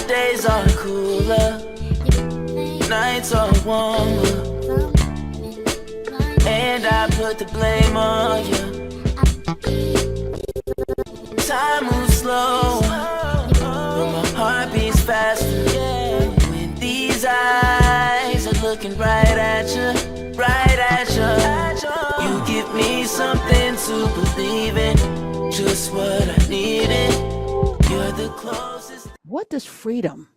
days are cooler, nights are warmer, and I put the blame on you. Time moves slow, but my heart beats faster. When these eyes are looking right at you, right at you. You give me something to believe in, just what I needed. You're the closest. What does freedom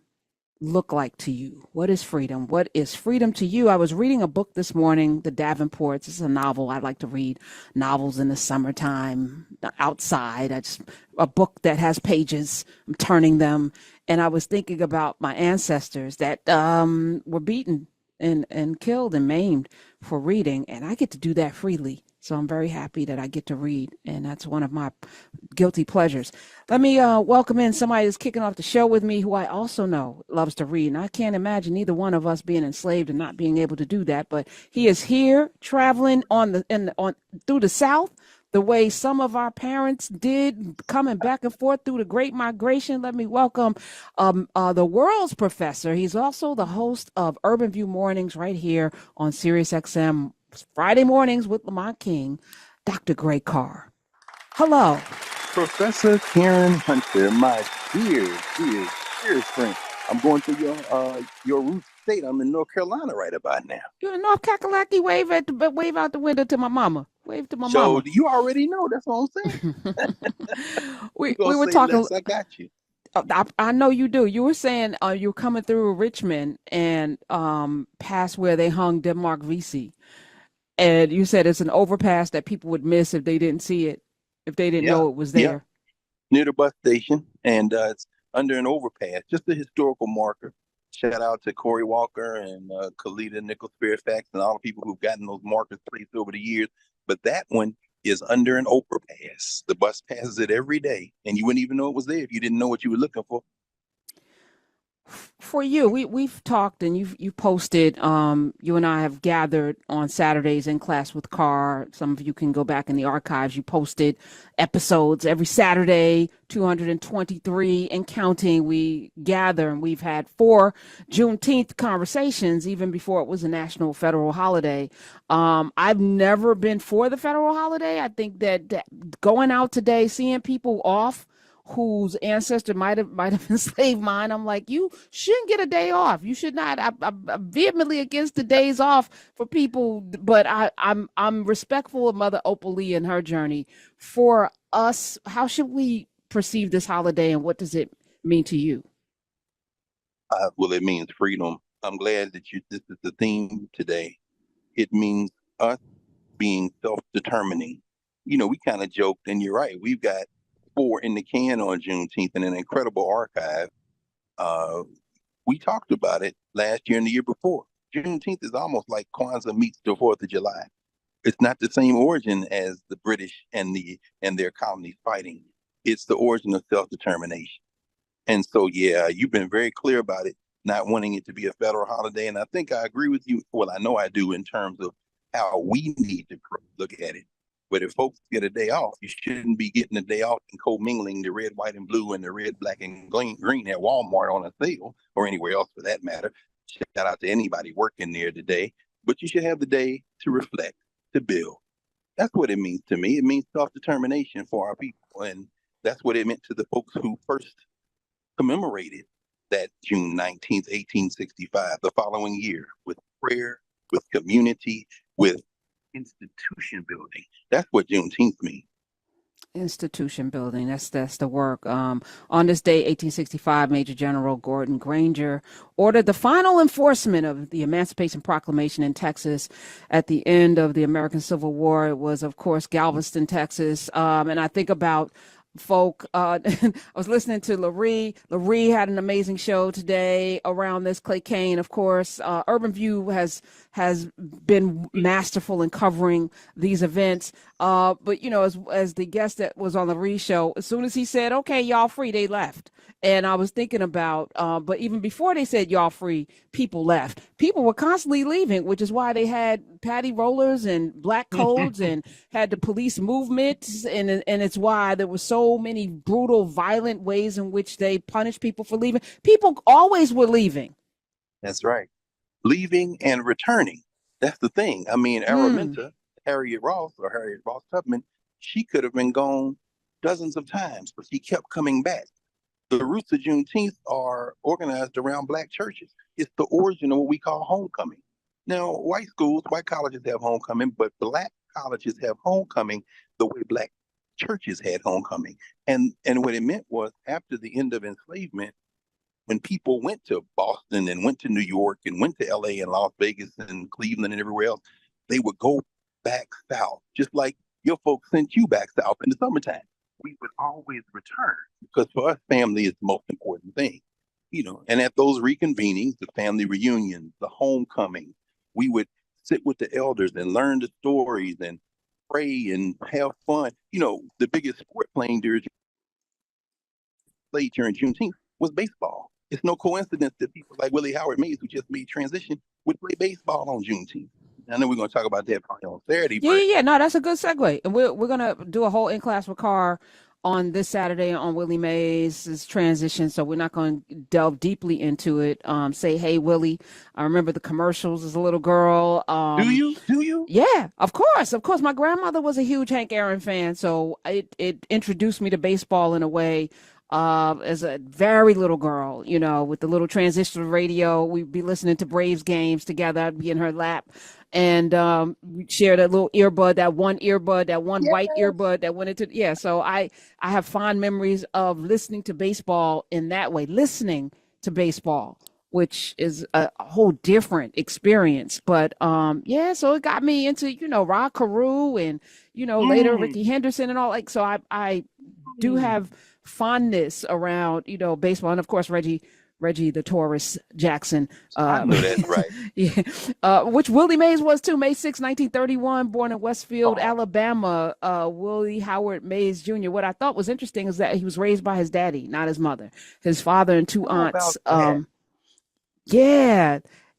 look like to you? What is freedom? What is freedom to you? I was reading a book this morning, The Davenports. It's a novel. I like to read novels in the summertime outside. It's a book that has pages. I'm turning them. And I was thinking about my ancestors that were beaten and killed and maimed for reading. And I get to do that freely. So I'm very happy that I get to read. And that's one of my guilty pleasures. Let me welcome in somebody that's kicking off the show with me who I also know loves to read. And I can't imagine either one of us being enslaved and not being able to do that. But he is here traveling through the South the way some of our parents did, coming back and forth through the Great Migration. Let me welcome the world's professor. He's also the host of Urban View Mornings right here on SiriusXM Friday mornings with Lamont King, Dr. Gray Carr. Hello. Professor Karen Hunter, my dear friend. I'm going to your root state. I'm in North Carolina right about now. You're in North Kakalaki. Wave out the window to my mama. Wave to my So mama. you already know. That's what I'm saying. we were talking. Less, I got you. I know you do. You were saying you're coming through Richmond and past where they hung Denmark Vesey. And you said it's an overpass that people would miss if they didn't see it, if they didn't know it was there. Yeah. Near the bus station, and it's under an overpass, just a historical marker. Shout out to Corey Walker and Kalita Nichols Fairfax and all the people who've gotten those markers placed over the years. But that one is under an overpass. The bus passes it every day, and you wouldn't even know it was there if you didn't know what you were looking for. For you, we've talked and you posted, you and I have gathered on Saturdays in class with Carr. Some of you can go back in the archives. You posted episodes every Saturday, 223 and counting. We gather and we've had 4 Juneteenth conversations even before it was a national federal holiday. I've never been for the federal holiday. I think that going out today, seeing people off whose ancestor might have enslaved mine, I'm like, you shouldn't get a day off. You should not. I'm vehemently against the days off for people, but I'm respectful of Mother Opal Lee and her journey. For us, how should we perceive this holiday, and what does it mean to you? Well, it means freedom. I'm glad that this is the theme today. It means us being self-determining. You know, we kind of joked, and you're right. We've got 4 in the can on Juneteenth and an incredible archive. We talked about it last year and the year before. Juneteenth is almost like Kwanzaa meets the 4th of July. It's not the same origin as the British and their colonies fighting. It's the origin of self-determination. And so, yeah, you've been very clear about it, not wanting it to be a federal holiday. And I think I agree with you. Well, I know I do in terms of how we need to look at it. But if folks get a day off, you shouldn't be getting a day off and commingling the red, white, and blue and the red, black, and green at Walmart on a sale or anywhere else for that matter. Shout out to anybody working there today. But you should have the day to reflect, to build. That's what it means to me. It means self-determination for our people. And that's what it meant to the folks who first commemorated that June 19th, 1865, the following year, with prayer, with community, with institution building. That's what Juneteenth means. Institution building. That's the work. On this day, 1865, Major General Gordon Granger ordered the final enforcement of the Emancipation Proclamation in Texas at the end of the American Civil War. It was, of course, Galveston, Texas. And I think about folk. I was listening to Larry. Larry had an amazing show today around this. Clay Kane, of course. Urban View has been masterful in covering these events. But you know, as the guest that was on Larry's show, as soon as he said, "Okay, y'all free," they left. And I was thinking about, but even before they said y'all free, people left. People were constantly leaving, which is why they had patty rollers and black codes and had the police movement, and it's why there were so many brutal, violent ways in which they punished people for leaving. People always were leaving. That's right. Leaving and returning. That's the thing. I mean, Araminta, Harriet Ross Tubman, she could have been gone dozens of times, but she kept coming back. The roots of Juneteenth are organized around Black churches. It's the origin of what we call homecoming. Now, white colleges have homecoming, but Black colleges have homecoming the way Black churches had homecoming. And what it meant was, after the end of enslavement, when people went to Boston and went to New York and went to LA and Las Vegas and Cleveland and everywhere else, they would go back south, just like your folks sent you back south in the summertime. We would always return, because for us, family is the most important thing, and at those reconvenings, the family reunions, the homecoming, we would sit with the elders and learn the stories and pray and have fun. The biggest sport played during Juneteenth was baseball. It's no coincidence that people like Willie Howard Mays, who just made transition, would play baseball on Juneteenth. I know we're going to talk about that probably on Saturday. Yeah. No, that's a good segue. And we're going to do a whole in-class with Carr on this Saturday on Willie Mays' transition. So we're not going to delve deeply into it. Say, hey, Willie, I remember the commercials as a little girl. Do you? Yeah, of course. My grandmother was a huge Hank Aaron fan. So it introduced me to baseball in a way. As a very little girl, with the little transistor radio, we'd be listening to Braves games together. I'd be in her lap, and we'd share that little earbud, that one white earbud that went into, So I have fond memories of listening to baseball in that way, which is a whole different experience. But so it got me into, Rod Carew and, later Ricky Henderson and all, so I do have fondness around, baseball, and of course Reggie the Taurus Jackson. I know that's right. Yeah, which Willie Mays was too. May 6, 1931, born in Westfield, Alabama. Willie Howard Mays Jr. What I thought was interesting is that he was raised by his daddy, not his mother. His father and two aunts.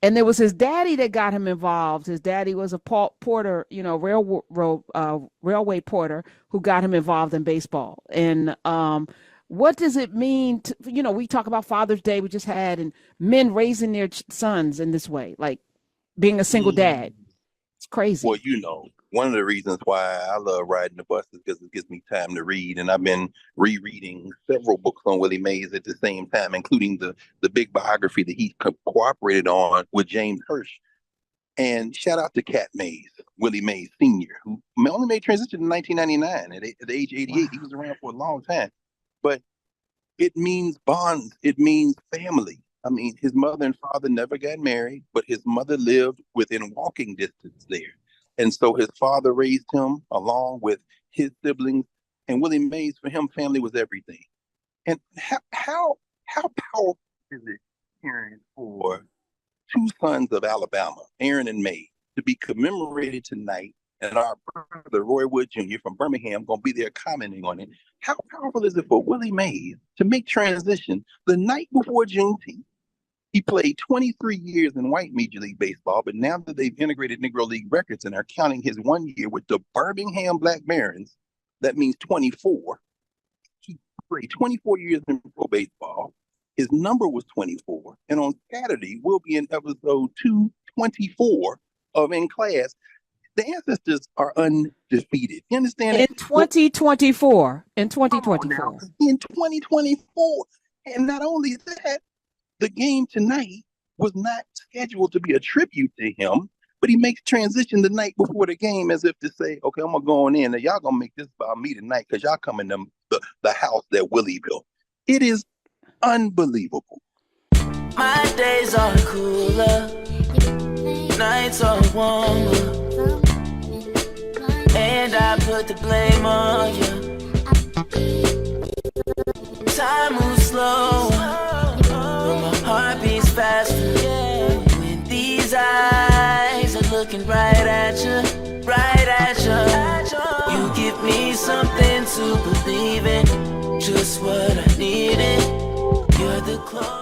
And there was his daddy that got him involved. His daddy was a porter, railway porter, who got him involved in baseball. And what does it mean to, we talk about Father's Day we just had, and men raising their sons in this way, like being a single dad. It's crazy. Well, one of the reasons why I love riding the bus is because it gives me time to read. And I've been rereading several books on Willie Mays at the same time, including the big biography that he cooperated on with James Hirsch. And shout out to Cat Mays, Willie Mays Sr., who only made transition in 1999 at the age 88. Wow. He was around for a long time. But it means bonds. It means family. I mean, his mother and father never got married, but his mother lived within walking distance there. And so his father raised him along with his siblings. And Willie Mays, for him, family was everything. And how powerful is it, Karen, for two sons of Alabama, Aaron and May, to be commemorated tonight, and our brother Roy Wood Jr. from Birmingham going to be there commenting on it? How powerful is it for Willie Mays to make transition the night before Juneteenth? He played 23 years in white Major League Baseball, but now that they've integrated Negro League records and are counting his 1 year with the Birmingham Black Barons, that means 24. He played 24 years in pro baseball. His number was 24. And on Saturday, we'll be in episode 224 of In Class. The ancestors are undefeated. You understand? In 2024. In 2024. In 2024. And not only that, the game tonight was not scheduled to be a tribute to him, but he makes transition the night before the game as if to say, okay, I'm going to go on in and y'all going to make this about me tonight because y'all coming to the house that Willie built. It is unbelievable. My days are cooler, nights are warmer, and I put the blame on you. Time moves slow, but my heart beats faster. When these eyes are looking right at you, you give me something to believe in, just what I needed. You're the close.